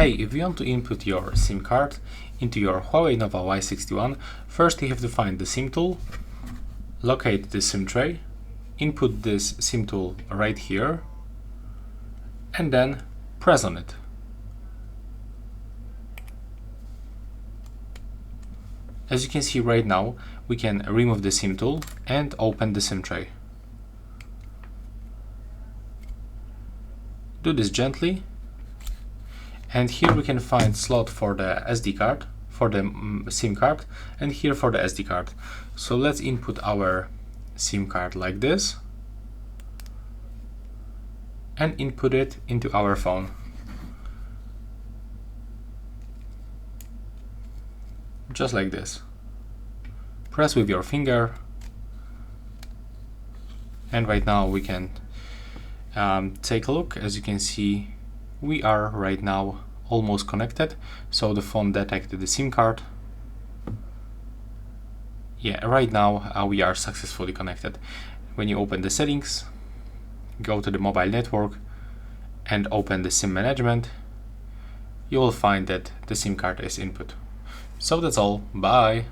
Hey, if you want to input your SIM card into your Huawei Nova Y61, first you have to find the SIM tool, locate the SIM tray, input this SIM tool right here, and then press on it. As you can see right now, we can remove the SIM tool and open the SIM tray. Do this gently. And here we can find slot for the SD card, for the SIM card, and here for the SD card. So let's input our SIM card like this and input it into our phone. Just like this. Press with your finger, and right now we can take a look. As you can see, we are right now almost connected, so the phone detected the SIM card. Yeah, right now we are successfully connected. When you open the settings, go to the mobile network and open the SIM management, you will find that the SIM card is input. So that's all. Bye!